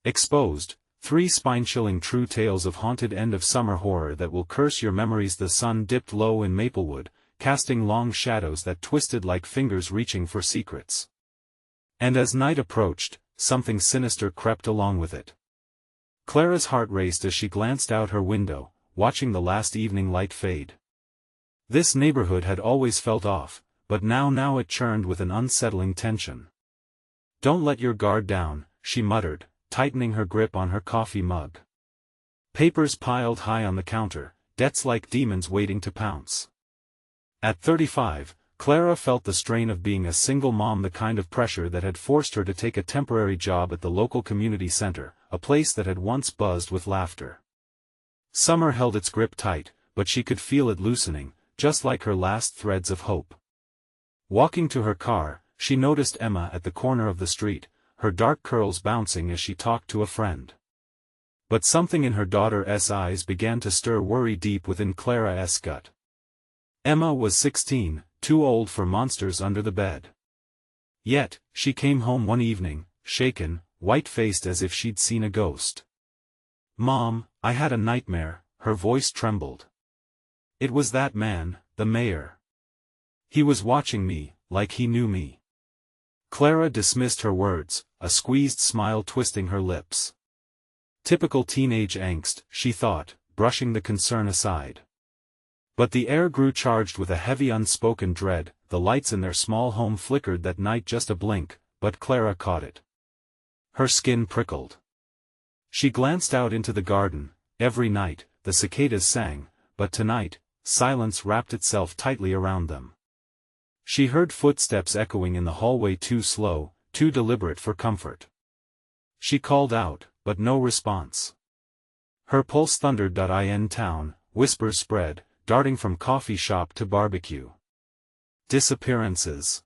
Exposed, 3 spine-chilling true tales of haunted end-of-summer horror that will curse your memories. The sun dipped low in Maplewood, casting long shadows that twisted like fingers reaching for secrets. And as night approached, something sinister crept along with it. Clara's heart raced as she glanced out her window, watching the last evening light fade. This neighborhood had always felt off, but now it churned with an unsettling tension. "Don't let your guard down," she muttered, tightening her grip on her coffee mug. Papers piled high on the counter, debts like demons waiting to pounce. At 35, Clara felt the strain of being a single mom, the kind of pressure that had forced her to take a temporary job at the local community center, a place that had once buzzed with laughter. Summer held its grip tight, but she could feel it loosening, just like her last threads of hope. Walking to her car, she noticed Emma at the corner of the street, her dark curls bouncing as she talked to a friend. But something in her daughter's eyes began to stir worry deep within Clara's gut. Emma was 16, too old for monsters under the bed. Yet, she came home one evening, shaken, white-faced as if she'd seen a ghost. "Mom, I had a nightmare," her voice trembled. "It was that man, the mayor. He was watching me, like he knew me." Clara dismissed her words, a squeezed smile twisting her lips. Typical teenage angst, she thought, brushing the concern aside. But the air grew charged with a heavy unspoken dread. The lights in their small home flickered that night, just a blink, but Clara caught it. Her skin prickled. She glanced out into the garden. Every night, the cicadas sang, but tonight, silence wrapped itself tightly around them. She heard footsteps echoing in the hallway, too slow, too deliberate for comfort. She called out, but no response. Her pulse thundered. In town, whispers spread, darting from coffee shop to barbecue. Disappearances.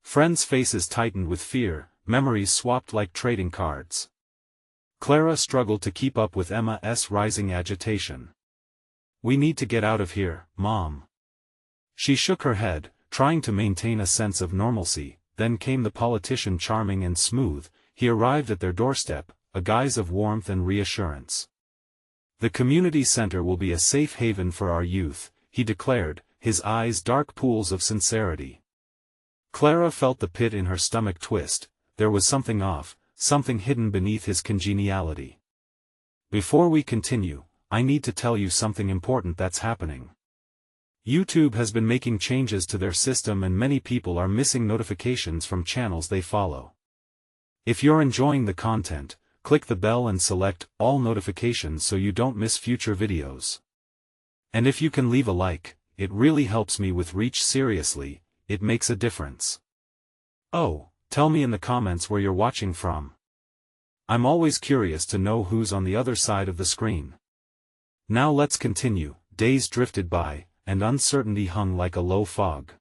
Friends' faces tightened with fear, memories swapped like trading cards. Clara struggled to keep up with Emma's rising agitation. "We need to get out of here, Mom." She shook her head, trying to maintain a sense of normalcy. Then came the politician, charming and smooth. He arrived at their doorstep, a guise of warmth and reassurance. "The community center will be a safe haven for our youth," he declared, his eyes dark pools of sincerity. Clara felt the pit in her stomach twist. There was something off, something hidden beneath his congeniality. "Before we continue, I need to tell you something important that's happening. YouTube has been making changes to their system and many people are missing notifications from channels they follow. If you're enjoying the content, click the bell and select all notifications so you don't miss future videos. And if you can leave a like, it really helps me with reach. Seriously, it makes a difference. Oh, tell me in the comments where you're watching from. I'm always curious to know who's on the other side of the screen. Now let's continue. Days drifted by, and uncertainty hung like a low fog.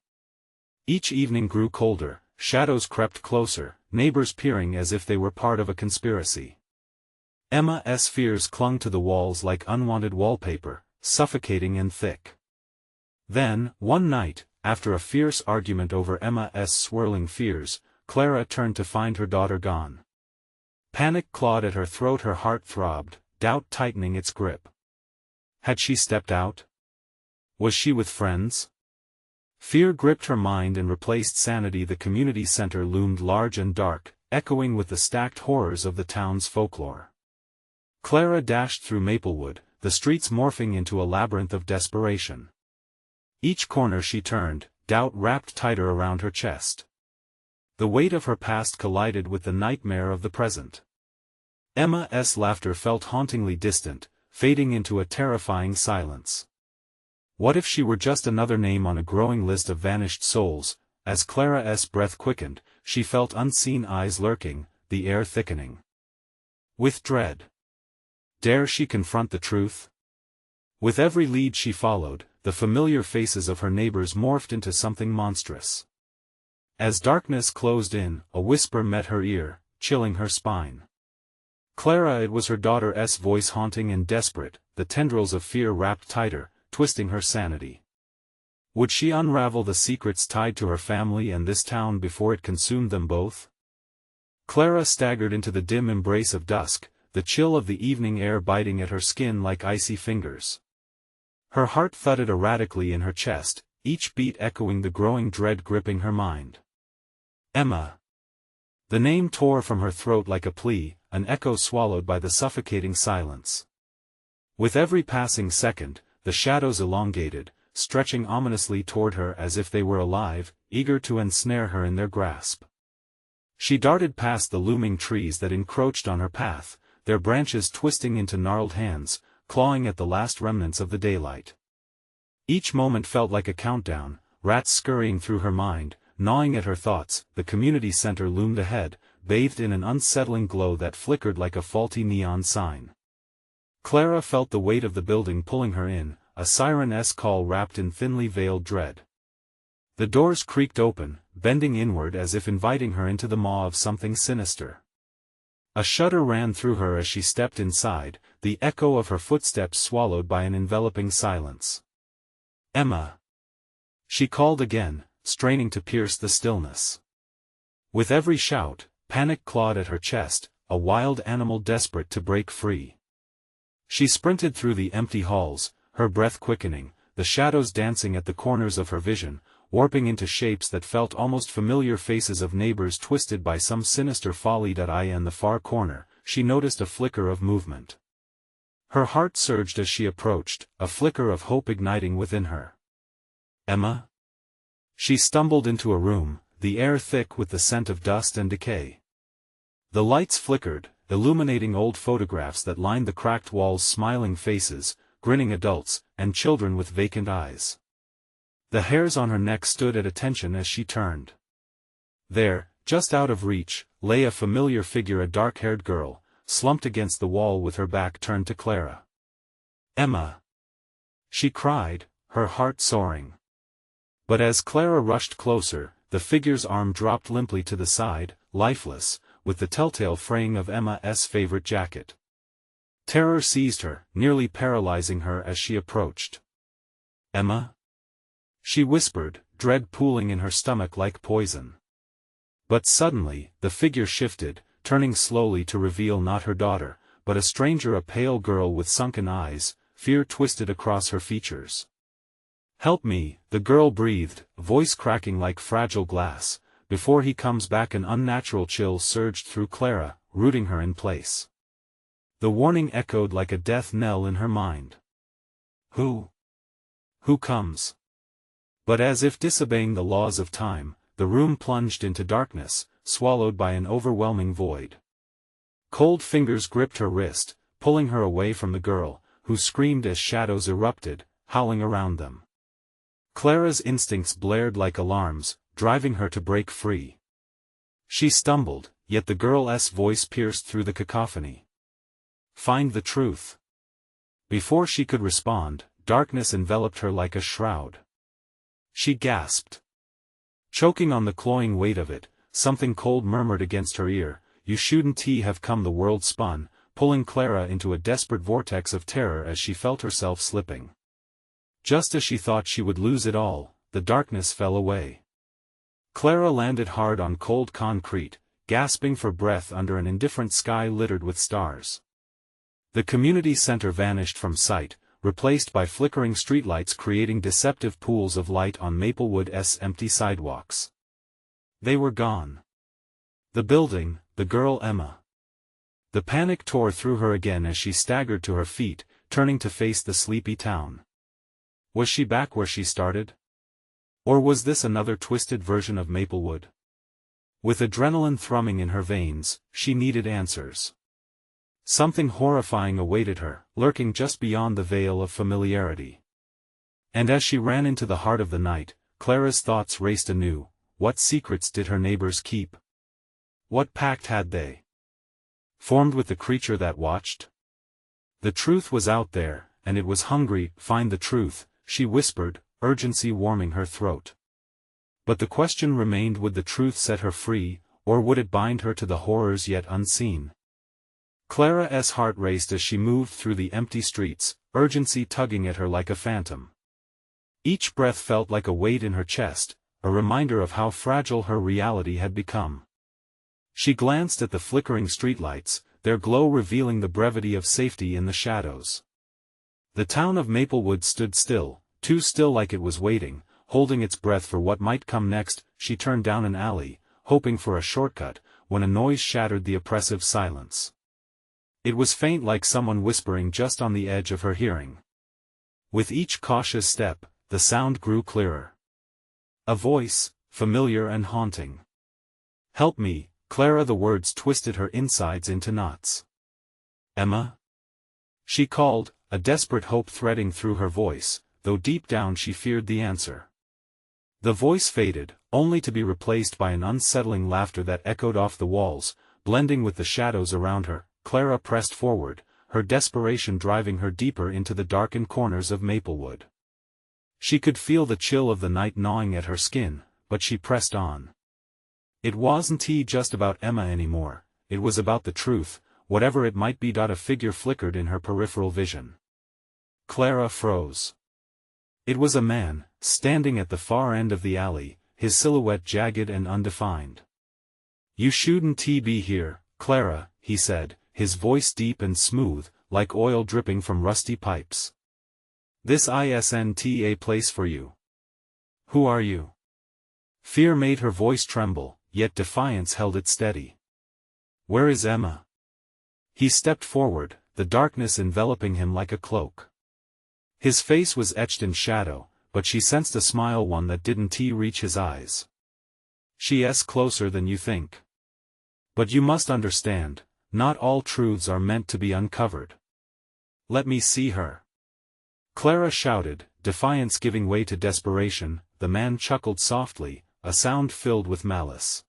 Each evening grew colder, shadows crept closer, neighbors peering as if they were part of a conspiracy. Emma's fears clung to the walls like unwanted wallpaper, suffocating and thick. Then, one night, after a fierce argument over Emma's swirling fears, Clara turned to find her daughter gone. Panic clawed at her throat, her heart throbbed, doubt tightening its grip. Had she stepped out? Was she with friends? Fear gripped her mind and replaced sanity. The community center loomed large and dark, echoing with the stacked horrors of the town's folklore. Clara dashed through Maplewood, the streets morphing into a labyrinth of desperation. Each corner she turned, doubt wrapped tighter around her chest. The weight of her past collided with the nightmare of the present. Emma's laughter felt hauntingly distant, fading into a terrifying silence. What if she were just another name on a growing list of vanished souls? As Clara's breath quickened, she felt unseen eyes lurking, the air thickening with dread. Dare she confront the truth? With every lead she followed, the familiar faces of her neighbors morphed into something monstrous. As darkness closed in, a whisper met her ear, chilling her spine. Clara, it was her daughter's voice, haunting and desperate, the tendrils of fear wrapped tighter, twisting her sanity. Would she unravel the secrets tied to her family and this town before it consumed them both? Clara staggered into the dim embrace of dusk, the chill of the evening air biting at her skin like icy fingers. Her heart thudded erratically in her chest, each beat echoing the growing dread gripping her mind. Emma. The name tore from her throat like a plea, an echo swallowed by the suffocating silence. With every passing second, the shadows elongated, stretching ominously toward her as if they were alive, eager to ensnare her in their grasp. She darted past the looming trees that encroached on her path, their branches twisting into gnarled hands, clawing at the last remnants of the daylight. Each moment felt like a countdown, rats scurrying through her mind, gnawing at her thoughts. The community center loomed ahead, bathed in an unsettling glow that flickered like a faulty neon sign. Clara felt the weight of the building pulling her in, a siren-esque call wrapped in thinly veiled dread. The doors creaked open, bending inward as if inviting her into the maw of something sinister. A shudder ran through her as she stepped inside, the echo of her footsteps swallowed by an enveloping silence. Emma. She called again, straining to pierce the stillness. With every shout, panic clawed at her chest, a wild animal desperate to break free. She sprinted through the empty halls, her breath quickening, the shadows dancing at the corners of her vision, warping into shapes that felt almost familiar, faces of neighbors twisted by some sinister folly. In the far corner, she noticed a flicker of movement. Her heart surged as she approached, a flicker of hope igniting within her. Emma? She stumbled into a room, the air thick with the scent of dust and decay. The lights flickered, illuminating old photographs that lined the cracked walls, smiling faces, grinning adults, and children with vacant eyes. The hairs on her neck stood at attention as she turned. There, just out of reach, lay a familiar figure, a dark-haired girl, slumped against the wall with her back turned to Clara. Emma! She cried, her heart soaring. But as Clara rushed closer, the figure's arm dropped limply to the side, lifeless, with the telltale fraying of Emma's favorite jacket. Terror seized her, nearly paralyzing her as she approached. Emma? She whispered, dread pooling in her stomach like poison. But suddenly, the figure shifted, turning slowly to reveal not her daughter, but a stranger, a pale girl with sunken eyes, fear twisted across her features. Help me, the girl breathed, voice cracking like fragile glass. Before he comes back. An unnatural chill surged through Clara, rooting her in place. The warning echoed like a death knell in her mind. Who comes? But as if disobeying the laws of time, the room plunged into darkness, swallowed by an overwhelming void. Cold fingers gripped her wrist, pulling her away from the girl, who screamed as shadows erupted, howling around them. Clara's instincts blared like alarms, driving her to break free. She stumbled, yet the girl's voice pierced through the cacophony. Find the truth. Before she could respond, darkness enveloped her like a shroud. She gasped. Choking on the cloying weight of it, something cold murmured against her ear, "You shouldn't have come." The world spun, pulling Clara into a desperate vortex of terror as she felt herself slipping. Just as she thought she would lose it all, the darkness fell away. Clara landed hard on cold concrete, gasping for breath under an indifferent sky littered with stars. The community center vanished from sight, replaced by flickering streetlights creating deceptive pools of light on Maplewood's empty sidewalks. They were gone. The building, the girl Emma. The panic tore through her again as she staggered to her feet, turning to face the sleepy town. Was she back where she started? Or was this another twisted version of Maplewood? With adrenaline thrumming in her veins, she needed answers. Something horrifying awaited her, lurking just beyond the veil of familiarity. And as she ran into the heart of the night, Clara's thoughts raced anew. What secrets did her neighbors keep? What pact had they formed with the creature that watched? The truth was out there, and it was hungry. Find the truth, she whispered, urgency warming her throat. But the question remained, would the truth set her free, or would it bind her to the horrors yet unseen? Clara's heart raced as she moved through the empty streets, urgency tugging at her like a phantom. Each breath felt like a weight in her chest, a reminder of how fragile her reality had become. She glanced at the flickering streetlights, their glow revealing the brevity of safety in the shadows. The town of Maplewood stood still, too still like it was waiting, holding its breath for what might come next. She turned down an alley, hoping for a shortcut, when a noise shattered the oppressive silence. It was faint, like someone whispering just on the edge of her hearing. With each cautious step, the sound grew clearer. A voice, familiar and haunting. "Help me, Clara." The words twisted her insides into knots. "Emma?" she called, a desperate hope threading through her voice, though deep down she feared the answer. The voice faded, only to be replaced by an unsettling laughter that echoed off the walls, blending with the shadows around her. Clara pressed forward, her desperation driving her deeper into the darkened corners of Maplewood. She could feel the chill of the night gnawing at her skin, but she pressed on. It wasn't just about Emma anymore, it was about the truth, whatever it might be. A figure flickered in her peripheral vision. Clara froze. It was a man, standing at the far end of the alley, his silhouette jagged and undefined. "You shouldn't be here, Clara," he said, his voice deep and smooth, like oil dripping from rusty pipes. "This isn't a place for you." "Who are you?" Fear made her voice tremble, yet defiance held it steady. "Where is Emma?" He stepped forward, the darkness enveloping him like a cloak. His face was etched in shadow, but she sensed a smile, one that didn't reach his eyes. "She's closer than you think. But you must understand, not all truths are meant to be uncovered. Let me see her." Clara shouted, defiance giving way to desperation. The man chuckled softly, a sound filled with malice.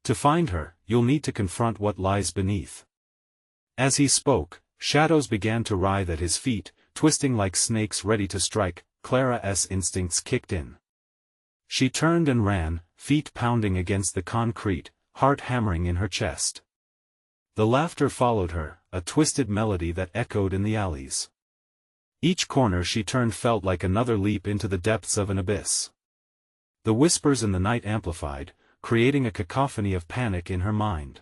"To find her, you'll need to confront what lies beneath." As he spoke, shadows began to writhe at his feet, twisting like snakes ready to strike. Clara's instincts kicked in. She turned and ran, feet pounding against the concrete, heart hammering in her chest. The laughter followed her, a twisted melody that echoed in the alleys. Each corner she turned felt like another leap into the depths of an abyss. The whispers in the night amplified, creating a cacophony of panic in her mind.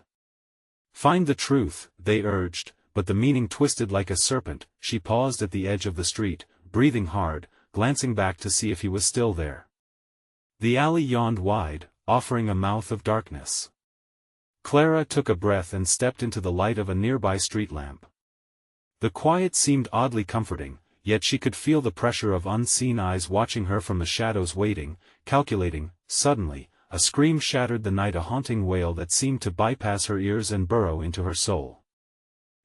"Find the truth," they urged, but the meaning twisted like a serpent. She paused at the edge of the street, breathing hard, glancing back to see if he was still there. The alley yawned wide, offering a mouth of darkness. Clara took a breath and stepped into the light of a nearby street lamp. The quiet seemed oddly comforting, yet she could feel the pressure of unseen eyes watching her from the shadows, waiting, calculating. Suddenly, a scream shattered the night, a haunting wail that seemed to bypass her ears and burrow into her soul.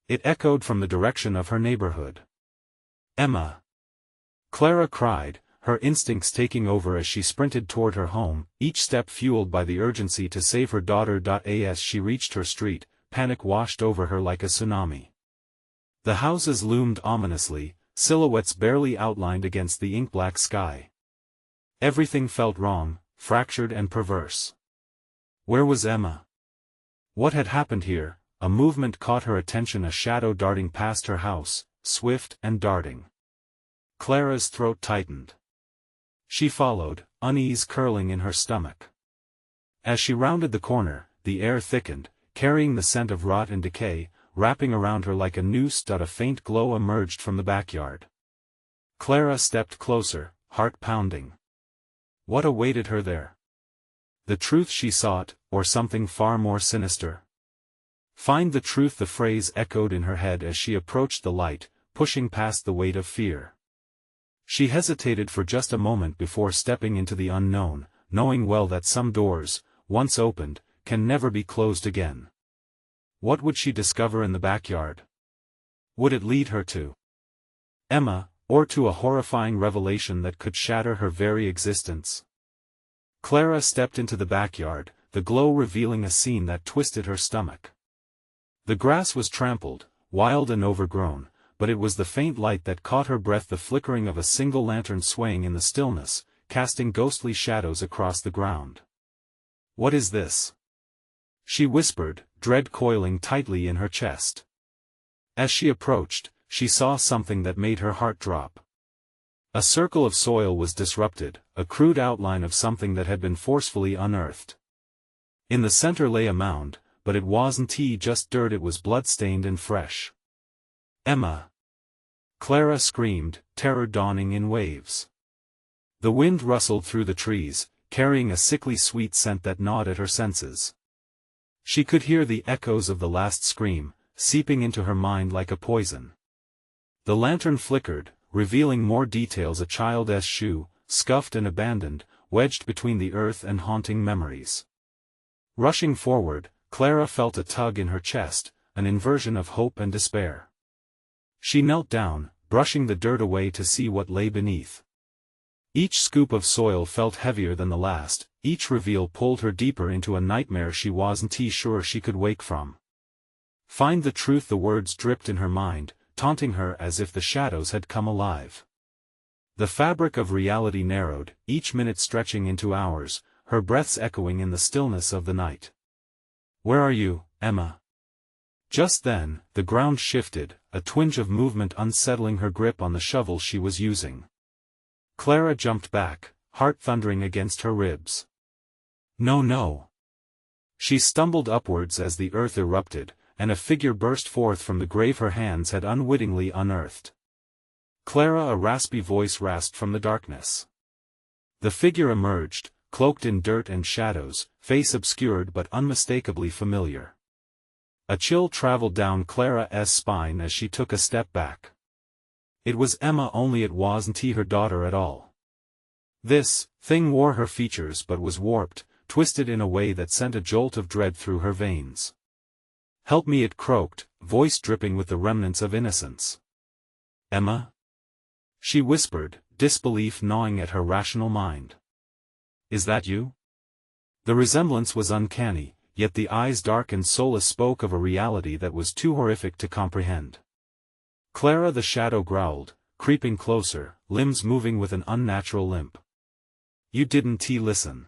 It echoed from the direction of her neighborhood. "Emma!" Clara cried, her instincts taking over as she sprinted toward her home, each step fueled by the urgency to save her daughter. As she reached her street, panic washed over her like a tsunami. The houses loomed ominously, silhouettes barely outlined against the ink-black sky. Everything felt wrong, fractured and perverse. Where was Emma? What had happened here? A movement caught her attention, a shadow darting past her house, swift and darting. Clara's throat tightened. She followed, unease curling in her stomach. As she rounded the corner, the air thickened, carrying the scent of rot and decay, wrapping around her like a noose. A faint glow emerged from the backyard. Clara stepped closer, heart pounding. What awaited her there? The truth she sought, or something far more sinister? "Find the truth," the phrase echoed in her head as she approached the light, pushing past the weight of fear. She hesitated for just a moment before stepping into the unknown, knowing well that some doors, once opened, can never be closed again. What would she discover in the backyard? Would it lead her to Emma, or to a horrifying revelation that could shatter her very existence? Clara stepped into the backyard, the glow revealing a scene that twisted her stomach. The grass was trampled, wild and overgrown, but it was the faint light that caught her breath, the flickering of a single lantern swaying in the stillness, casting ghostly shadows across the ground. "What is this?" she whispered, dread coiling tightly in her chest. As she approached, she saw something that made her heart drop. A circle of soil was disrupted, a crude outline of something that had been forcefully unearthed. In the center lay a mound, but it wasn't just dirt, it was blood-stained and fresh. "Emma!" Clara screamed, terror dawning in waves. The wind rustled through the trees, carrying a sickly sweet scent that gnawed at her senses. She could hear the echoes of the last scream, seeping into her mind like a poison. The lantern flickered, revealing more details: a child's shoe, scuffed and abandoned, wedged between the earth and haunting memories. Rushing forward, Clara felt a tug in her chest, an inversion of hope and despair. She knelt down, brushing the dirt away to see what lay beneath. Each scoop of soil felt heavier than the last, each reveal pulled her deeper into a nightmare she wasn't sure she could wake from. "Find the truth," the words dripped in her mind, taunting her as if the shadows had come alive. The fabric of reality narrowed, each minute stretching into hours, her breaths echoing in the stillness of the night. "Where are you, Emma?" Just then, the ground shifted, a twinge of movement unsettling her grip on the shovel she was using. Clara jumped back, heart thundering against her ribs. "No, no!" She stumbled upwards as the earth erupted, and a figure burst forth from the grave her hands had unwittingly unearthed. "Clara!" a raspy voice rasped from the darkness. The figure emerged, cloaked in dirt and shadows, face obscured but unmistakably familiar. A chill traveled down Clara's spine as she took a step back. It was Emma, only it wasn't her daughter at all. This thing wore her features but was warped, twisted in a way that sent a jolt of dread through her veins. "Help me!" it croaked, voice dripping with the remnants of innocence. "Emma?" she whispered, disbelief gnawing at her rational mind. "Is that you?" The resemblance was uncanny, yet the eyes dark and soulless spoke of a reality that was too horrific to comprehend. "Clara!" the shadow growled, creeping closer, limbs moving with an unnatural limp. "You didn't listen.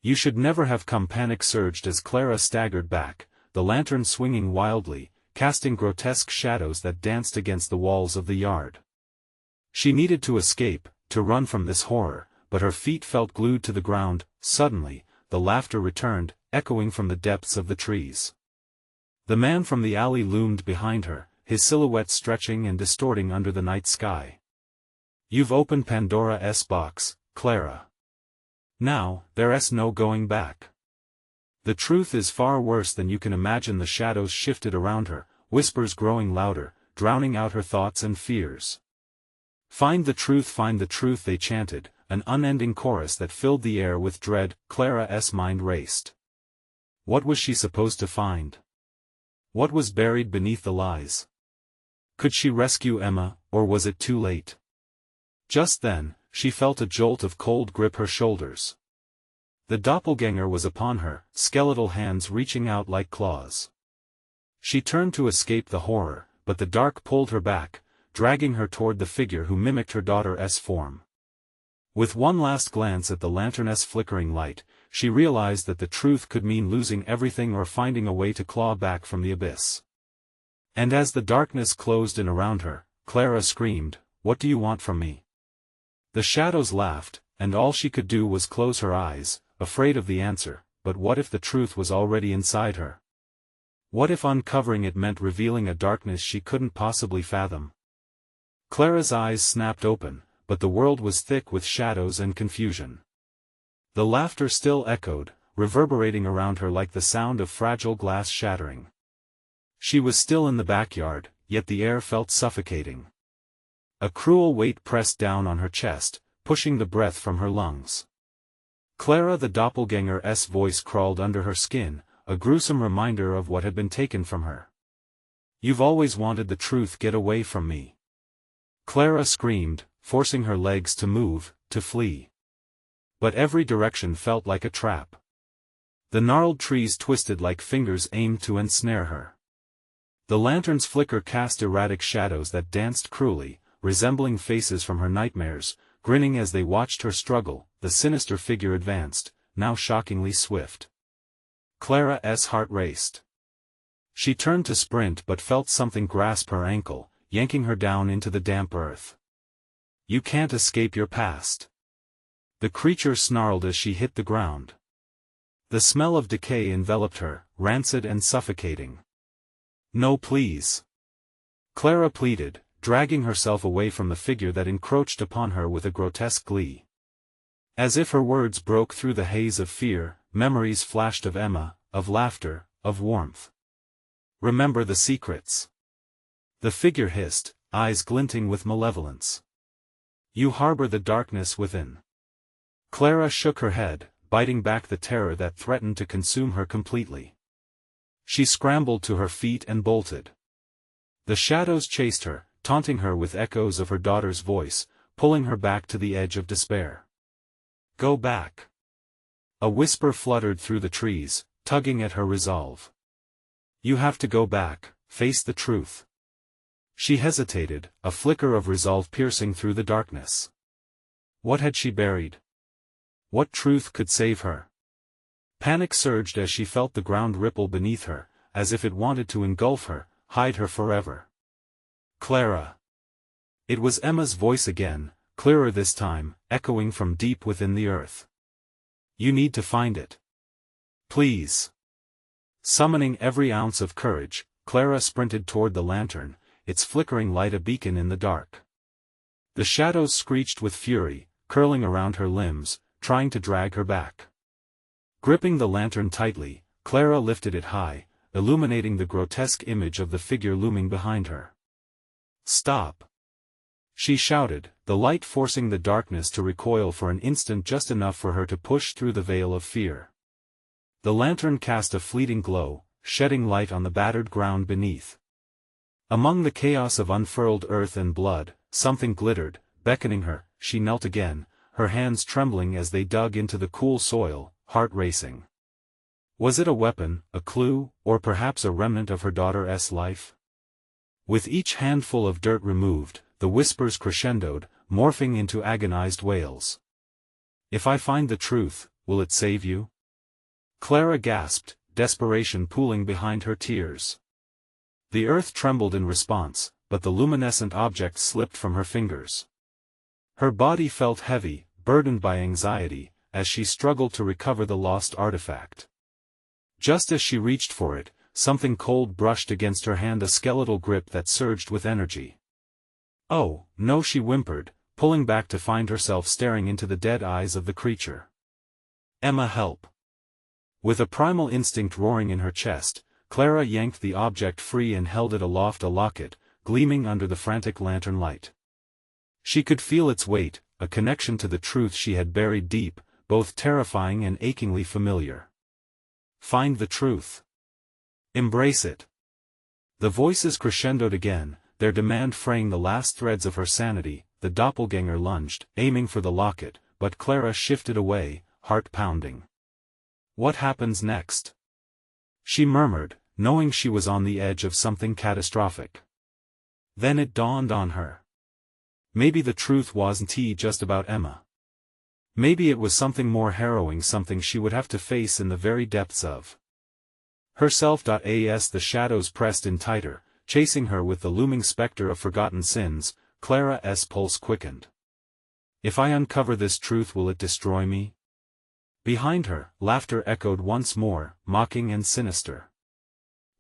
You should never have come!" Panic surged as Clara staggered back, the lantern swinging wildly, casting grotesque shadows that danced against the walls of the yard. She needed to escape, to run from this horror, but her feet felt glued to the ground. Suddenly, the laughter returned, echoing from the depths of the trees. The man from the alley loomed behind her, his silhouette stretching and distorting under the night sky. "You've opened Pandora's box, Clara. Now, there's no going back. The truth is far worse than you can imagine." The shadows shifted around her, whispers growing louder, drowning out her thoughts and fears. Find the truth," they chanted, an unending chorus that filled the air with dread. Clara's mind raced. What was she supposed to find? What was buried beneath the lies? Could she rescue Emma, or was it too late? Just then, she felt a jolt of cold grip her shoulders. The doppelganger was upon her, skeletal hands reaching out like claws. She turned to escape the horror, but the dark pulled her back, dragging her toward the figure who mimicked her daughter's form. With one last glance at the lantern's flickering light, she realized that the truth could mean losing everything or finding a way to claw back from the abyss. And as the darkness closed in around her, Clara screamed, "What do you want from me?" The shadows laughed, and all she could do was close her eyes, afraid of the answer. But what if the truth was already inside her? What if uncovering it meant revealing a darkness she couldn't possibly fathom? Clara's eyes snapped open, but the world was thick with shadows and confusion. The laughter still echoed, reverberating around her like the sound of fragile glass shattering. She was still in the backyard, yet the air felt suffocating. A cruel weight pressed down on her chest, pushing the breath from her lungs. Clara, the doppelganger's voice crawled under her skin, a gruesome reminder of what had been taken from her. "You've always wanted the truth, get away from me!" Clara screamed, forcing her legs to move, to flee. But every direction felt like a trap. The gnarled trees twisted like fingers aimed to ensnare her. The lantern's flicker cast erratic shadows that danced cruelly, resembling faces from her nightmares, grinning as they watched her struggle. The sinister figure advanced, now shockingly swift. Clara's heart raced. She turned to sprint but felt something grasp her ankle, yanking her down into the damp earth. "You can't escape your past." The creature snarled as she hit the ground. The smell of decay enveloped her, rancid and suffocating. "No, please," Clara pleaded, dragging herself away from the figure that encroached upon her with a grotesque glee. As if her words broke through the haze of fear, memories flashed of Emma, of laughter, of warmth. "Remember the secrets," the figure hissed, eyes glinting with malevolence. "You harbor the darkness within." Clara shook her head, biting back the terror that threatened to consume her completely. She scrambled to her feet and bolted. The shadows chased her, taunting her with echoes of her daughter's voice, pulling her back to the edge of despair. "Go back." A whisper fluttered through the trees, tugging at her resolve. "You have to go back, face the truth." She hesitated, a flicker of resolve piercing through the darkness. What had she buried? What truth could save her? Panic surged as she felt the ground ripple beneath her, as if it wanted to engulf her, hide her forever. "Clara." It was Emma's voice again, clearer this time, echoing from deep within the earth. "You need to find it. Please." Summoning every ounce of courage, Clara sprinted toward the lantern, its flickering light a beacon in the dark. The shadows screeched with fury, curling around her limbs, trying to drag her back. Gripping the lantern tightly, Clara lifted it high, illuminating the grotesque image of the figure looming behind her. "Stop!" she shouted, the light forcing the darkness to recoil for an instant, just enough for her to push through the veil of fear. The lantern cast a fleeting glow, shedding light on the battered ground beneath. Among the chaos of unfurled earth and blood, something glittered, beckoning her. She knelt again, her hands trembling as they dug into the cool soil, heart racing. Was it a weapon, a clue, or perhaps a remnant of her daughter's life? With each handful of dirt removed, the whispers crescendoed, morphing into agonized wails. "If I find the truth, will it save you?" Clara gasped, desperation pooling behind her tears. The earth trembled in response, but the luminescent object slipped from her fingers. Her body felt heavy, burdened by anxiety, as she struggled to recover the lost artifact. Just as she reached for it, something cold brushed against her hand, a skeletal grip that surged with energy. "Oh, no," she whimpered, pulling back to find herself staring into the dead eyes of the creature. "Emma, help!" With a primal instinct roaring in her chest, Clara yanked the object free and held it aloft, a locket, gleaming under the frantic lantern light. She could feel its weight, a connection to the truth she had buried deep, both terrifying and achingly familiar. "Find the truth. Embrace it." The voices crescendoed again, their demand fraying the last threads of her sanity. The doppelganger lunged, aiming for the locket, but Clara shifted away, heart pounding. "What happens next?" she murmured, knowing she was on the edge of something catastrophic. Then it dawned on her. Maybe the truth wasn't just about Emma. Maybe it was something more harrowing, something she would have to face in the very depths of herself. As the shadows pressed in tighter, chasing her with the looming specter of forgotten sins, Clara's pulse quickened. "If I uncover this truth, will it destroy me?" Behind her, laughter echoed once more, mocking and sinister.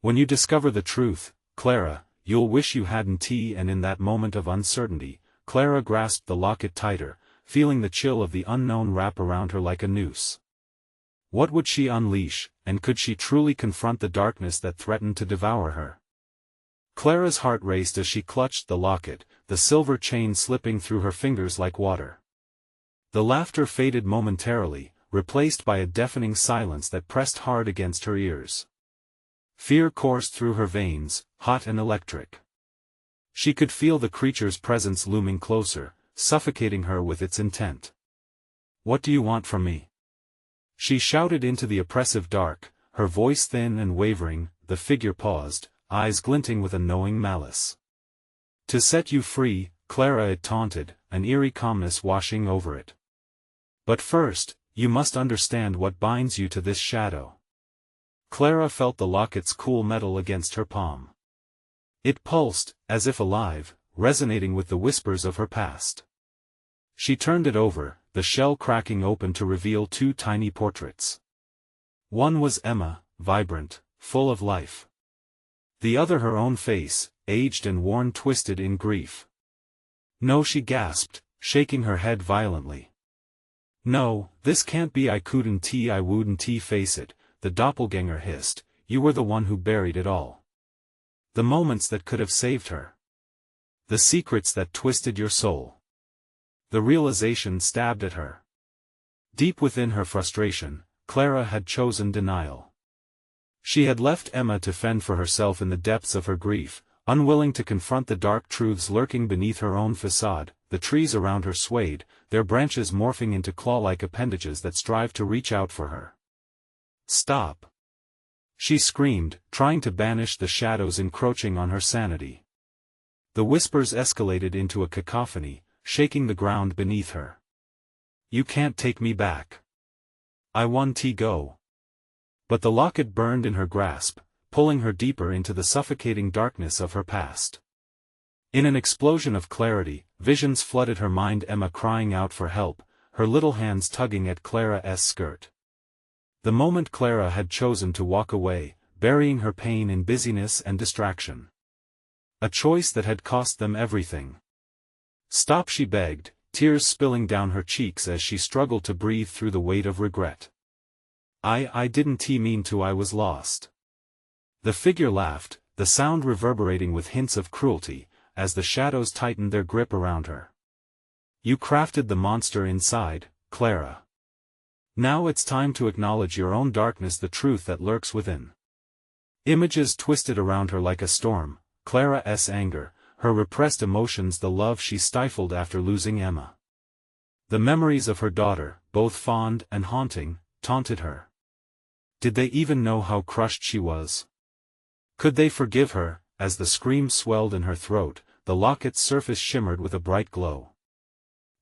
"When you discover the truth, Clara, you'll wish you hadn't." And in that moment of uncertainty, Clara grasped the locket tighter, feeling the chill of the unknown wrap around her like a noose. What would she unleash, and could she truly confront the darkness that threatened to devour her? Clara's heart raced as she clutched the locket, the silver chain slipping through her fingers like water. The laughter faded momentarily, replaced by a deafening silence that pressed hard against her ears. Fear coursed through her veins, hot and electric. She could feel the creature's presence looming closer, suffocating her with its intent. "What do you want from me?" she shouted into the oppressive dark, her voice thin and wavering. The figure paused, eyes glinting with a knowing malice. "To set you free," Clara, it taunted, an eerie calmness washing over it. "But first, you must understand what binds you to this shadow." Clara felt the locket's cool metal against her palm. It pulsed, as if alive, resonating with the whispers of her past. She turned it over, the shell cracking open to reveal two tiny portraits. One was Emma, vibrant, full of life. The other her own face, aged and worn, twisted in grief. "No," she gasped, shaking her head violently. "No, this can't be. I wouldn't face it," the doppelganger hissed. "You were the one who buried it all. The moments that could have saved her. The secrets that twisted your soul." The realization stabbed at her. Deep within her frustration, Clara had chosen denial. She had left Emma to fend for herself in the depths of her grief, unwilling to confront the dark truths lurking beneath her own facade. The trees around her swayed, their branches morphing into claw-like appendages that strived to reach out for her. "Stop!" she screamed, trying to banish the shadows encroaching on her sanity. The whispers escalated into a cacophony, shaking the ground beneath her. "You can't take me back. I want to go." But the locket burned in her grasp, pulling her deeper into the suffocating darkness of her past. In an explosion of clarity, visions flooded her mind: Emma crying out for help, her little hands tugging at Clara's skirt. The moment Clara had chosen to walk away, burying her pain in busyness and distraction. A choice that had cost them everything. "Stop," she begged, tears spilling down her cheeks as she struggled to breathe through the weight of regret. I didn't mean to. I was lost." The figure laughed, the sound reverberating with hints of cruelty, as the shadows tightened their grip around her. "You crafted the monster inside, Clara. Now it's time to acknowledge your own darkness, the truth that lurks within." Images twisted around her like a storm: Clara's anger, her repressed emotions, the love she stifled after losing Emma. The memories of her daughter, both fond and haunting, taunted her. Did they even know how crushed she was? Could they forgive her? As the scream swelled in her throat, the locket's surface shimmered with a bright glow.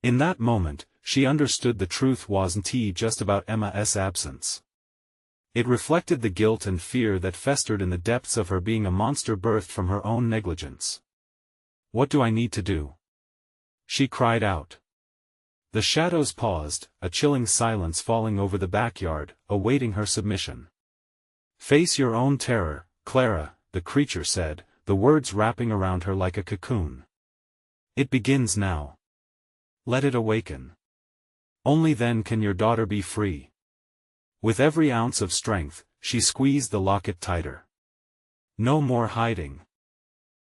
In that moment, she understood the truth wasn't just about Emma's absence. It reflected the guilt and fear that festered in the depths of her being, a monster birthed from her own negligence. "What do I need to do?" she cried out. The shadows paused, a chilling silence falling over the backyard, awaiting her submission. "Face your own terror, Clara," the creature said, the words wrapping around her like a cocoon. "It begins now. Let it awaken. Only then can your daughter be free." With every ounce of strength, she squeezed the locket tighter. "No more hiding,"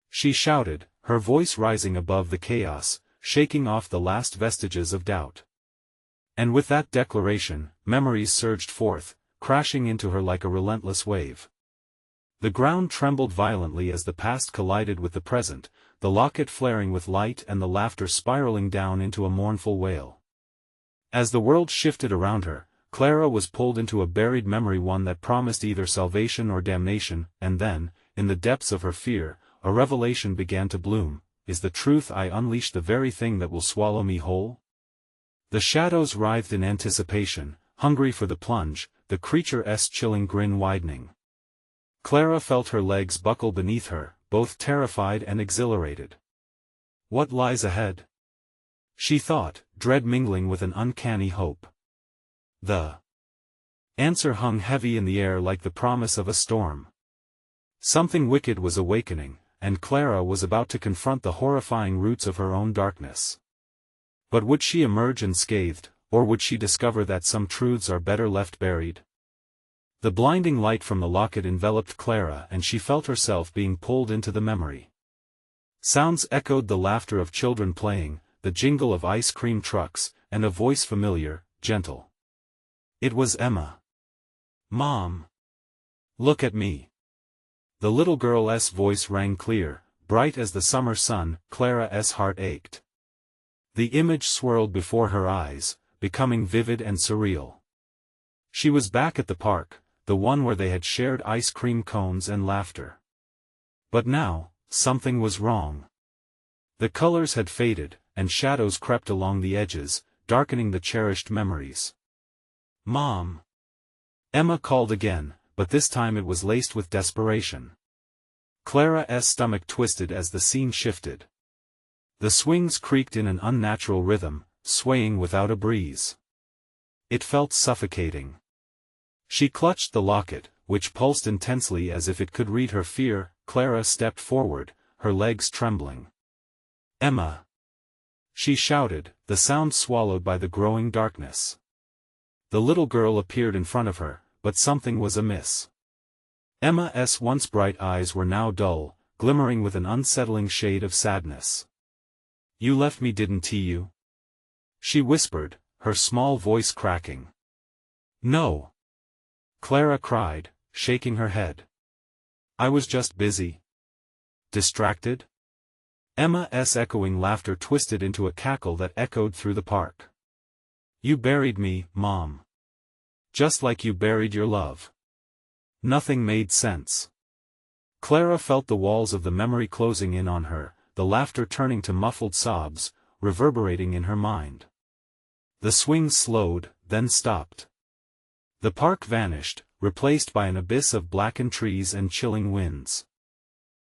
she shouted, her voice rising above the chaos, shaking off the last vestiges of doubt. And with that declaration, memories surged forth, crashing into her like a relentless wave. The ground trembled violently as the past collided with the present, the locket flaring with light and the laughter spiraling down into a mournful wail. As the world shifted around her, Clara was pulled into a buried memory, one that promised either salvation or damnation, and then, in the depths of her fear, a revelation began to bloom. Is the truth I unleash the very thing that will swallow me whole? The shadows writhed in anticipation, hungry for the plunge, the creature's chilling grin widening. Clara felt her legs buckle beneath her, both terrified and exhilarated. What lies ahead? She thought, dread mingling with an uncanny hope. The answer hung heavy in the air like the promise of a storm. Something wicked was awakening, and Clara was about to confront the horrifying roots of her own darkness. But would she emerge unscathed, or would she discover that some truths are better left buried? The blinding light from the locket enveloped Clara, and she felt herself being pulled into the memory. Sounds echoed: the laughter of children playing, the jingle of ice cream trucks, and a voice familiar, gentle. It was Emma. "Mom! Look at me!" The little girl's voice rang clear, bright as the summer sun. Clara's heart ached. The image swirled before her eyes, becoming vivid and surreal. She was back at the park, the one where they had shared ice cream cones and laughter. But now, something was wrong. The colors had faded, and shadows crept along the edges, darkening the cherished memories. "Mom!" Emma called again, but this time it was laced with desperation. Clara's stomach twisted as the scene shifted. The swings creaked in an unnatural rhythm, swaying without a breeze. It felt suffocating. She clutched the locket, which pulsed intensely as if it could read her fear. Clara stepped forward, her legs trembling. "Emma!" she shouted, the sound swallowed by the growing darkness. The little girl appeared in front of her, but something was amiss. Emma's once bright eyes were now dull, glimmering with an unsettling shade of sadness. "You left me, didn't you?" she whispered, her small voice cracking. "No," Clara cried, shaking her head. "I was just busy. Distracted?" Emma's echoing laughter twisted into a cackle that echoed through the park. "You buried me, Mom. Just like you buried your love." Nothing made sense. Clara felt the walls of the memory closing in on her, the laughter turning to muffled sobs, reverberating in her mind. The swing slowed, then stopped. The park vanished, replaced by an abyss of blackened trees and chilling winds.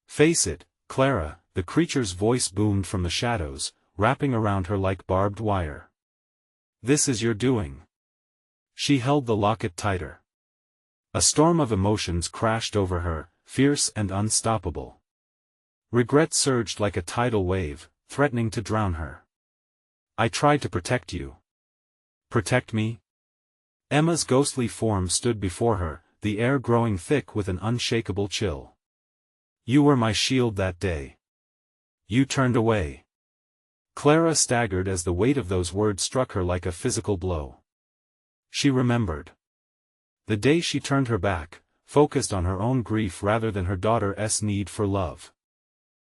"Face it, Clara," the creature's voice boomed from the shadows, wrapping around her like barbed wire. "This is your doing." She held the locket tighter. A storm of emotions crashed over her, fierce and unstoppable. Regret surged like a tidal wave, threatening to drown her. "I tried to protect you." "Protect me?" Emma's ghostly form stood before her, the air growing thick with an unshakable chill. "You were my shield that day. You turned away." Clara staggered as the weight of those words struck her like a physical blow. She remembered. The day she turned her back, focused on her own grief rather than her daughter's need for love.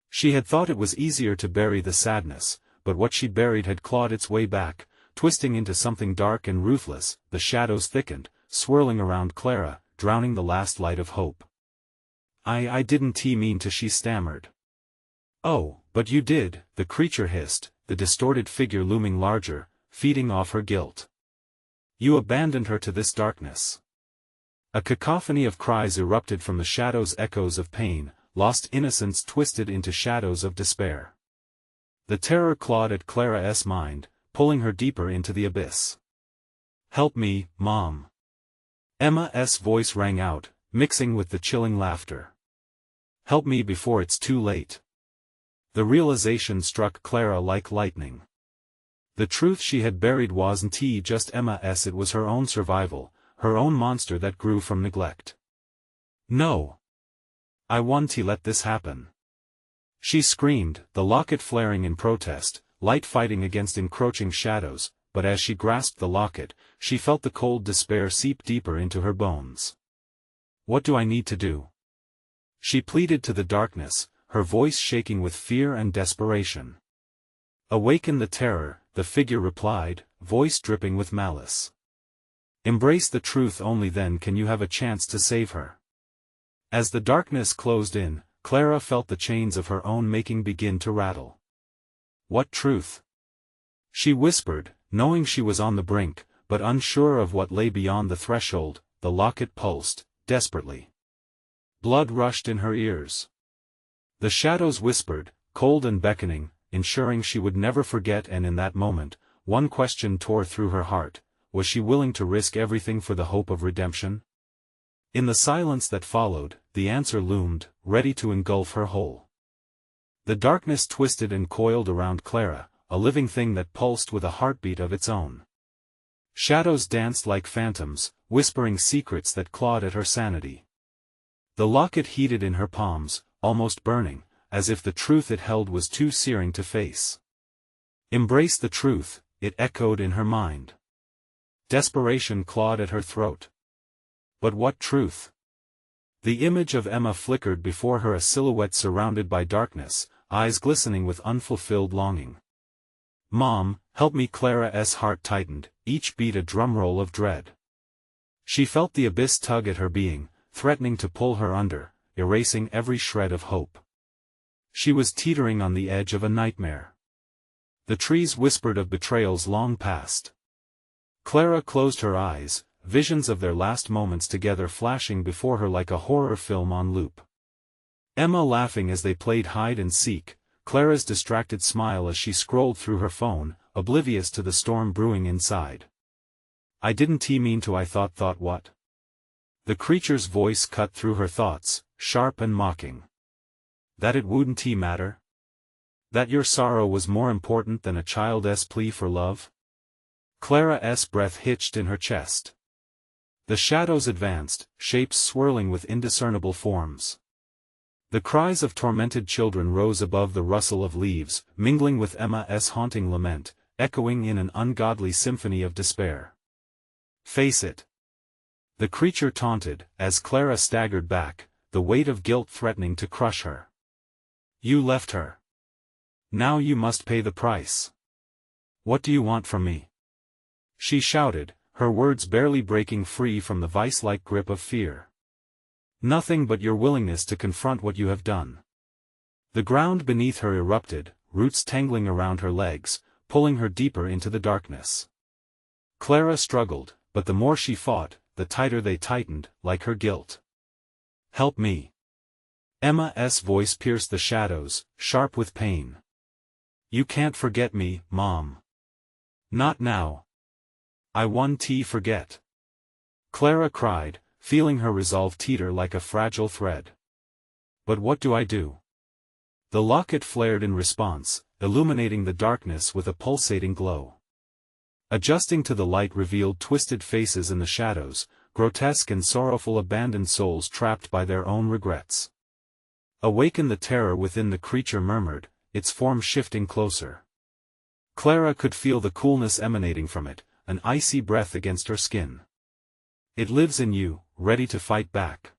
She had thought it was easier to bury the sadness, but what she buried had clawed its way back, twisting into something dark and ruthless. The shadows thickened, swirling around Clara, drowning the last light of hope. I didn't mean to," she stammered. "Oh, but you did," the creature hissed, the distorted figure looming larger, feeding off her guilt. "You abandoned her to this darkness." A cacophony of cries erupted from the shadows, echoes of pain, lost innocence twisted into shadows of despair. The terror clawed at Clara's mind, pulling her deeper into the abyss. "Help me, Mom." Emma's voice rang out, mixing with the chilling laughter. "Help me before it's too late." The realization struck Clara like lightning. The truth she had buried wasn't just Emma's, it was her own survival, her own monster that grew from neglect. "No. I won't let this happen." She screamed, the locket flaring in protest, light fighting against encroaching shadows, but as she grasped the locket, she felt the cold despair seep deeper into her bones. "What do I need to do?" she pleaded to the darkness, her voice shaking with fear and desperation. "Awaken the terror," the figure replied, voice dripping with malice. "Embrace the truth, only then can you have a chance to save her." As the darkness closed in, Clara felt the chains of her own making begin to rattle. "What truth?" she whispered, knowing she was on the brink, but unsure of what lay beyond the threshold. The locket pulsed, desperately. Blood rushed in her ears. The shadows whispered, cold and beckoning, ensuring she would never forget, and in that moment, one question tore through her heart: was she willing to risk everything for the hope of redemption? In the silence that followed, the answer loomed, ready to engulf her whole. The darkness twisted and coiled around Clara, a living thing that pulsed with a heartbeat of its own. Shadows danced like phantoms, whispering secrets that clawed at her sanity. The locket heated in her palms, almost burning, as if the truth it held was too searing to face. "Embrace the truth," it echoed in her mind. Desperation clawed at her throat. But what truth? The image of Emma flickered before her, a silhouette surrounded by darkness, eyes glistening with unfulfilled longing. "Mom, help me!" Clara's heart tightened, each beat a drumroll of dread. She felt the abyss tug at her being, threatening to pull her under, erasing every shred of hope. She was teetering on the edge of a nightmare. The trees whispered of betrayals long past. Clara closed her eyes, visions of their last moments together flashing before her like a horror film on loop. Emma laughing as they played hide and seek, Clara's distracted smile as she scrolled through her phone, oblivious to the storm brewing inside. "I didn't mean to," I thought what? The creature's voice cut through her thoughts, sharp and mocking. That it wouldn't matter? That your sorrow was more important than a child's plea for love? Clara's breath hitched in her chest. The shadows advanced, shapes swirling with indiscernible forms. The cries of tormented children rose above the rustle of leaves, mingling with Emma's haunting lament, echoing in an ungodly symphony of despair. Face it. The creature taunted, as Clara staggered back, the weight of guilt threatening to crush her. You left her. Now you must pay the price. What do you want from me? She shouted, her words barely breaking free from the vice-like grip of fear. Nothing but your willingness to confront what you have done. The ground beneath her erupted, roots tangling around her legs, pulling her deeper into the darkness. Clara struggled, but the more she fought, the tighter they tightened, like her guilt. Help me. Emma's voice pierced the shadows, sharp with pain. You can't forget me, Mom. Not now. I won't forget. Clara cried, feeling her resolve teeter like a fragile thread. But what do I do? The locket flared in response, illuminating the darkness with a pulsating glow. Adjusting to the light revealed twisted faces in the shadows, grotesque and sorrowful abandoned souls trapped by their own regrets. Awaken the terror within, the creature murmured, its form shifting closer. Clara could feel the coolness emanating from it, an icy breath against her skin. It lives in you, ready to fight back.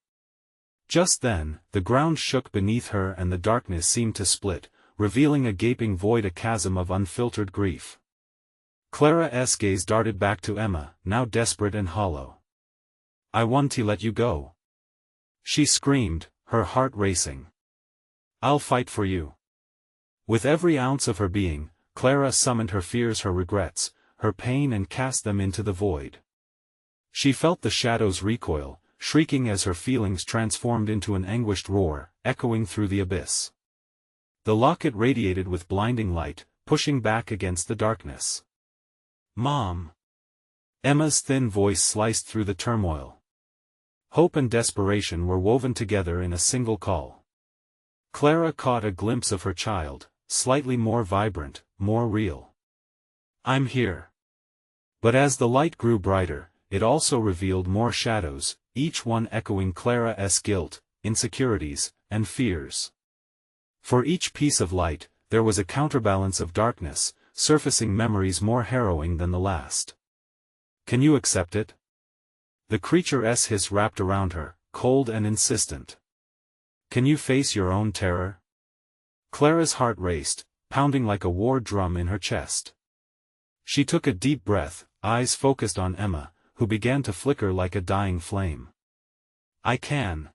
Just then, the ground shook beneath her and the darkness seemed to split, revealing a gaping void, a chasm of unfiltered grief. Clara's gaze darted back to Emma, now desperate and hollow. I want to let you go. She screamed, her heart racing. I'll fight for you. With every ounce of her being, Clara summoned her fears, her regrets, her pain, and cast them into the void. She felt the shadows recoil, shrieking as her feelings transformed into an anguished roar, echoing through the abyss. The locket radiated with blinding light, pushing back against the darkness. Mom! Emma's thin voice sliced through the turmoil. Hope and desperation were woven together in a single call. Clara caught a glimpse of her child, slightly more vibrant, more real. I'm here. But as the light grew brighter, it also revealed more shadows, each one echoing Clara's guilt, insecurities, and fears. For each piece of light, there was a counterbalance of darkness, surfacing memories more harrowing than the last. Can you accept it? The creature's hiss wrapped around her, cold and insistent. Can you face your own terror? Clara's heart raced, pounding like a war drum in her chest. She took a deep breath, eyes focused on Emma, who began to flicker like a dying flame. I can.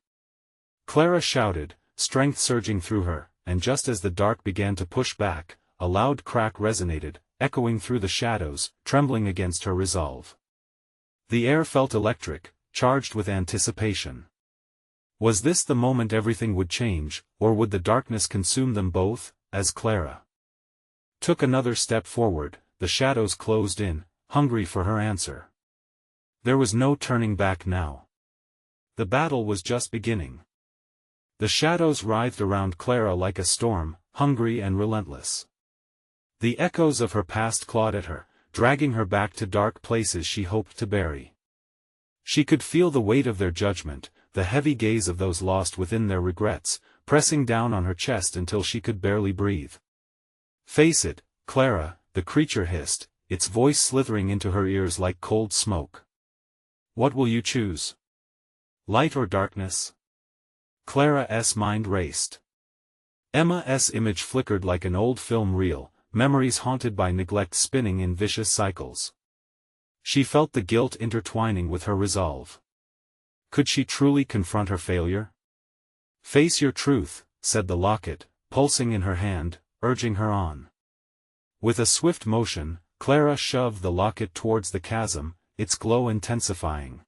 Clara shouted, strength surging through her, and just as the dark began to push back, a loud crack resonated, echoing through the shadows, trembling against her resolve. The air felt electric, charged with anticipation. Was this the moment everything would change, or would the darkness consume them both? As Clara took another step forward, the shadows closed in, hungry for her answer. There was no turning back now. The battle was just beginning. The shadows writhed around Clara like a storm, hungry and relentless. The echoes of her past clawed at her, dragging her back to dark places she hoped to bury. She could feel the weight of their judgment, the heavy gaze of those lost within their regrets, pressing down on her chest until she could barely breathe. Face it, Clara, the creature hissed, its voice slithering into her ears like cold smoke. What will you choose? Light or darkness? Clara's mind raced. Emma's image flickered like an old film reel, memories haunted by neglect spinning in vicious cycles. She felt the guilt intertwining with her resolve. Could she truly confront her failure? Face your truth, said the locket, pulsing in her hand, urging her on. With a swift motion, Clara shoved the locket towards the chasm, its glow intensifying.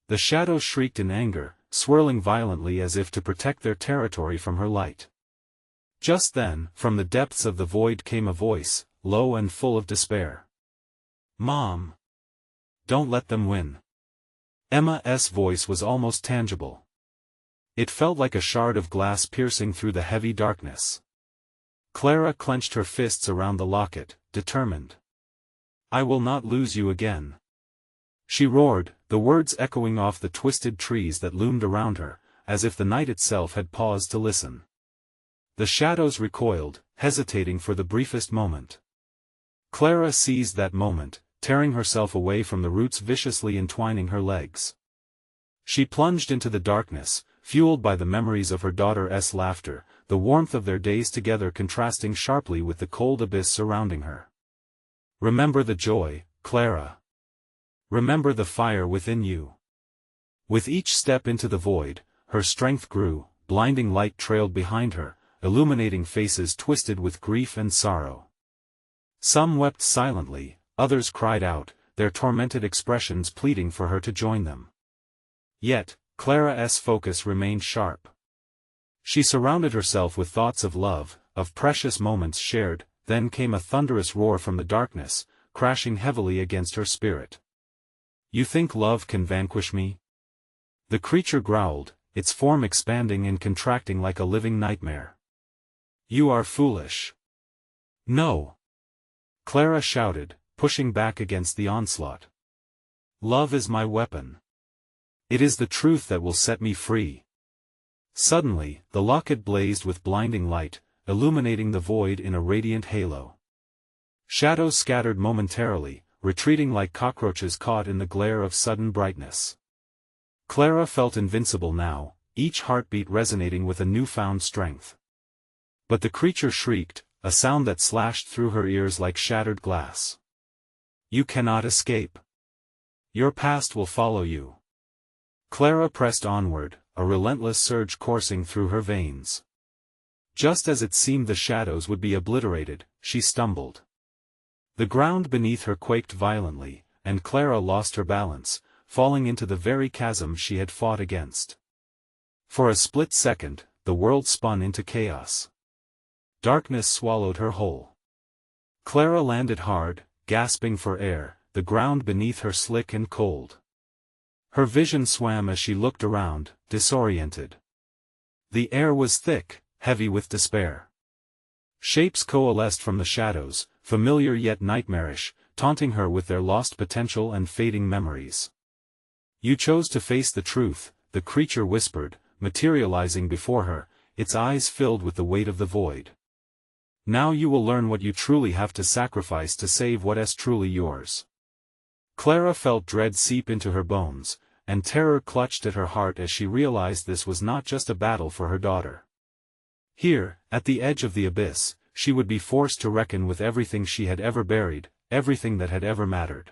The shadows shrieked in anger, swirling violently as if to protect their territory from her light. Just then, from the depths of the void came a voice, low and full of despair. Mom! Don't let them win. Emma's voice was almost tangible. It felt like a shard of glass piercing through the heavy darkness. Clara clenched her fists around the locket, determined. "I will not lose you again," she roared, the words echoing off the twisted trees that loomed around her, as if the night itself had paused to listen. The shadows recoiled, hesitating for the briefest moment. Clara seized that moment, tearing herself away from the roots viciously entwining her legs. She plunged into the darkness, fueled by the memories of her daughter's laughter, the warmth of their days together contrasting sharply with the cold abyss surrounding her. "Remember the joy, Clara. Remember the fire within you." With each step into the void, her strength grew, blinding light trailed behind her, illuminating faces twisted with grief and sorrow. Some wept silently, others cried out, their tormented expressions pleading for her to join them. Yet, Clara's focus remained sharp. She surrounded herself with thoughts of love, of precious moments shared, then came a thunderous roar from the darkness, crashing heavily against her spirit. "You think love can vanquish me?" The creature growled, its form expanding and contracting like a living nightmare. "You are foolish." "No!" Clara shouted, pushing back against the onslaught. "Love is my weapon. It is the truth that will set me free." Suddenly, the locket blazed with blinding light, illuminating the void in a radiant halo. Shadows scattered momentarily, retreating like cockroaches caught in the glare of sudden brightness. Clara felt invincible now, each heartbeat resonating with a newfound strength. But the creature shrieked, a sound that slashed through her ears like shattered glass. "You cannot escape. Your past will follow you." Clara pressed onward, a relentless surge coursing through her veins. Just as it seemed the shadows would be obliterated, she stumbled. The ground beneath her quaked violently, and Clara lost her balance, falling into the very chasm she had fought against. For a split second, the world spun into chaos. Darkness swallowed her whole. Clara landed hard, gasping for air, the ground beneath her slick and cold. Her vision swam as she looked around, disoriented. The air was thick, heavy with despair. Shapes coalesced from the shadows, familiar yet nightmarish, taunting her with their lost potential and fading memories. "You chose to face the truth," the creature whispered, materializing before her, its eyes filled with the weight of the void. "Now you will learn what you truly have to sacrifice to save what is truly yours." Clara felt dread seep into her bones, and terror clutched at her heart as she realized this was not just a battle for her daughter. Here, at the edge of the abyss, she would be forced to reckon with everything she had ever buried, everything that had ever mattered.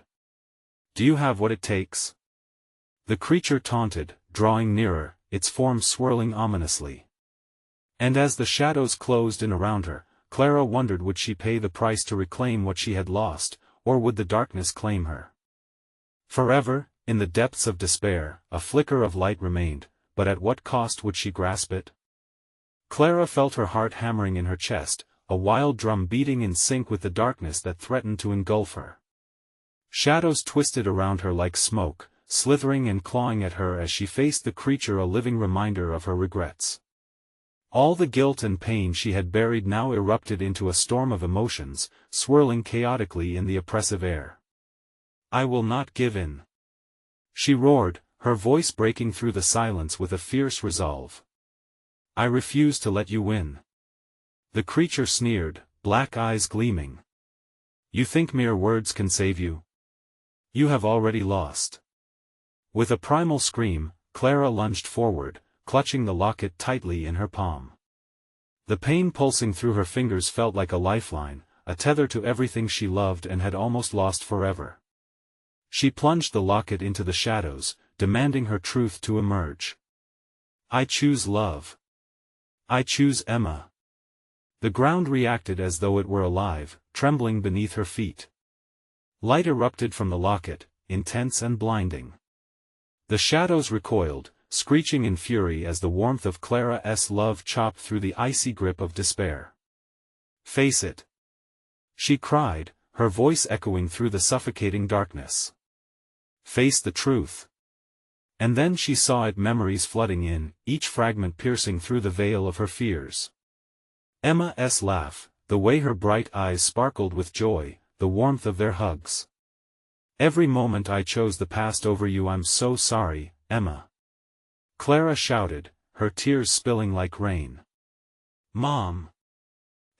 "Do you have what it takes?" The creature taunted, drawing nearer, its form swirling ominously. And as the shadows closed in around her, Clara wondered would she pay the price to reclaim what she had lost, or would the darkness claim her? Forever, in the depths of despair, a flicker of light remained, but at what cost would she grasp it? Clara felt her heart hammering in her chest, a wild drum beating in sync with the darkness that threatened to engulf her. Shadows twisted around her like smoke, slithering and clawing at her as she faced the creature, a living reminder of her regrets. All the guilt and pain she had buried now erupted into a storm of emotions, swirling chaotically in the oppressive air. "I will not give in," she roared, her voice breaking through the silence with a fierce resolve. "I refuse to let you win." The creature sneered, black eyes gleaming. "You think mere words can save you? You have already lost." With a primal scream, Clara lunged forward, clutching the locket tightly in her palm. The pain pulsing through her fingers felt like a lifeline, a tether to everything she loved and had almost lost forever. She plunged the locket into the shadows, demanding her truth to emerge. "I choose love. I choose Emma." The ground reacted as though it were alive, trembling beneath her feet. Light erupted from the locket, intense and blinding. The shadows recoiled, screeching in fury as the warmth of Clara's love chopped through the icy grip of despair. "Face it," she cried, her voice echoing through the suffocating darkness. "Face the truth. And then she saw it, memories flooding in, each fragment piercing through the veil of her fears. Emma's laugh, the way her bright eyes sparkled with joy, the warmth of their hugs. Every moment I chose the past over you. I'm so sorry, Emma. Clara shouted, her tears spilling like rain. Mom.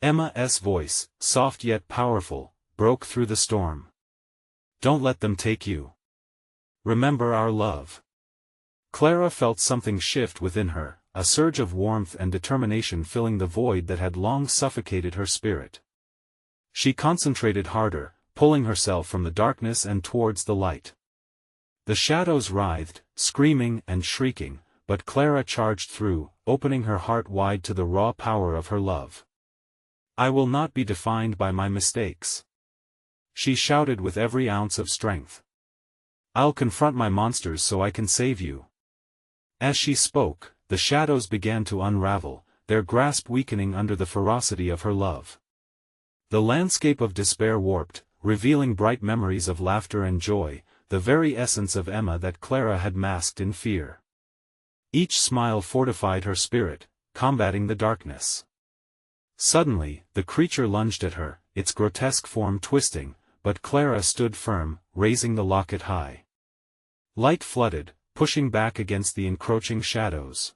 Emma's voice, soft yet powerful, broke through the storm. Don't let them take you. Remember our love. Clara felt something shift within her, a surge of warmth and determination filling the void that had long suffocated her spirit. She concentrated harder, pulling herself from the darkness and towards the light. The shadows writhed, screaming and shrieking, but Clara charged through, opening her heart wide to the raw power of her love. I will not be defined by my mistakes. She shouted with every ounce of strength. I'll confront my monsters so I can save you. As she spoke, the shadows began to unravel, their grasp weakening under the ferocity of her love. The landscape of despair warped, revealing bright memories of laughter and joy, the very essence of Emma that Clara had masked in fear. Each smile fortified her spirit, combating the darkness. Suddenly, the creature lunged at her, its grotesque form twisting, but Clara stood firm, raising the locket high. Light flooded, pushing back against the encroaching shadows.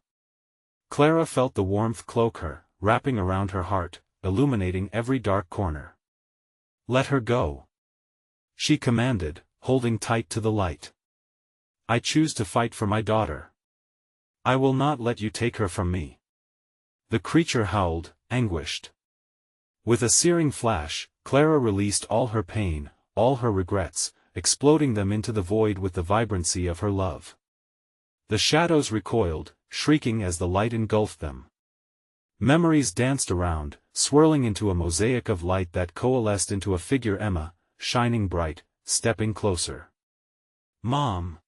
Clara felt the warmth cloak her, wrapping around her heart, illuminating every dark corner. Let her go. She commanded, holding tight to the light. I choose to fight for my daughter. I will not let you take her from me. The creature howled, anguished. With a searing flash, Clara released all her pain, all her regrets, exploding them into the void with the vibrancy of her love. The shadows recoiled, shrieking as the light engulfed them. Memories danced around, swirling into a mosaic of light that coalesced into a figure, Emma, shining bright, stepping closer. Mom!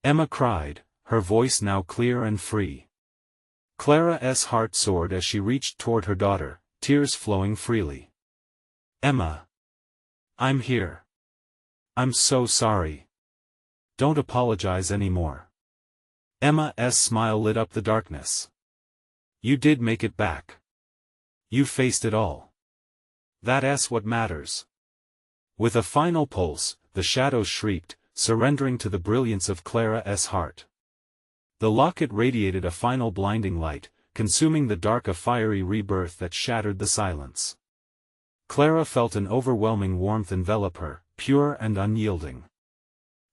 Emma cried, her voice now clear and free. Clara's heart soared as she reached toward her daughter, tears flowing freely. Emma! I'm here. I'm so sorry. Don't apologize anymore. Emma's smile lit up the darkness. You did make it back. You faced it all. That's what matters. With a final pulse, the shadows shrieked, surrendering to the brilliance of Clara's heart. The locket radiated a final blinding light, consuming the dark, a fiery rebirth that shattered the silence. Clara felt an overwhelming warmth envelop her, pure and unyielding.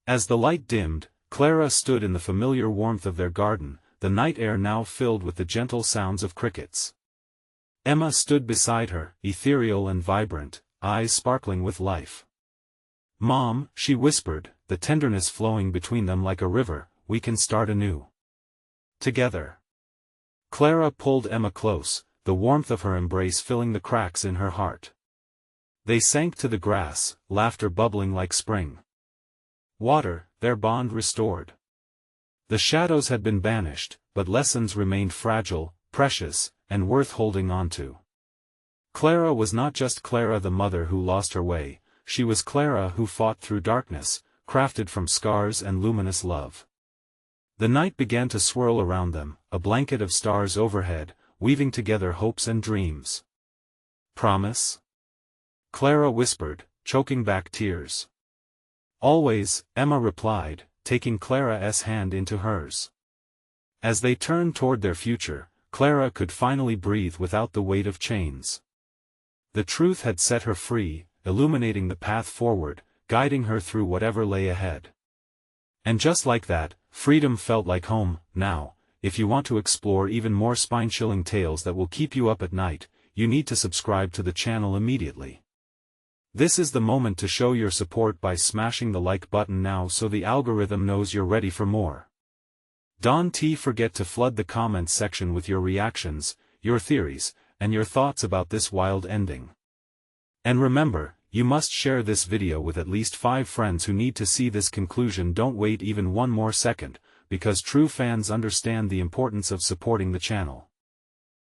As the light dimmed, Clara stood in the familiar warmth of their garden, the night air now filled with the gentle sounds of crickets. Emma stood beside her, ethereal and vibrant, eyes sparkling with life. Mom, she whispered, the tenderness flowing between them like a river, we can start anew. Together. Clara pulled Emma close, the warmth of her embrace filling the cracks in her heart. They sank to the grass, laughter bubbling like spring water, their bond restored. The shadows had been banished, but lessons remained fragile, precious, and worth holding on to. Clara was not just Clara the mother who lost her way, she was Clara who fought through darkness, crafted from scars and luminous love. The night began to swirl around them, a blanket of stars overhead, weaving together hopes and dreams. Promise? Clara whispered, choking back tears. Always, Emma replied, taking Clara's hand into hers. As they turned toward their future, Clara could finally breathe without the weight of chains. The truth had set her free, illuminating the path forward, guiding her through whatever lay ahead. And just like that, freedom felt like home. Now, if you want to explore even more spine-chilling tales that will keep you up at night, you need to subscribe to the channel immediately. This is the moment to show your support by smashing the like button now so the algorithm knows you're ready for more. Don't forget to flood the comments section with your reactions, your theories, and your thoughts about this wild ending. And remember, you must share this video with at least 5 friends who need to see this conclusion. Don't wait even one more second, because true fans understand the importance of supporting the channel.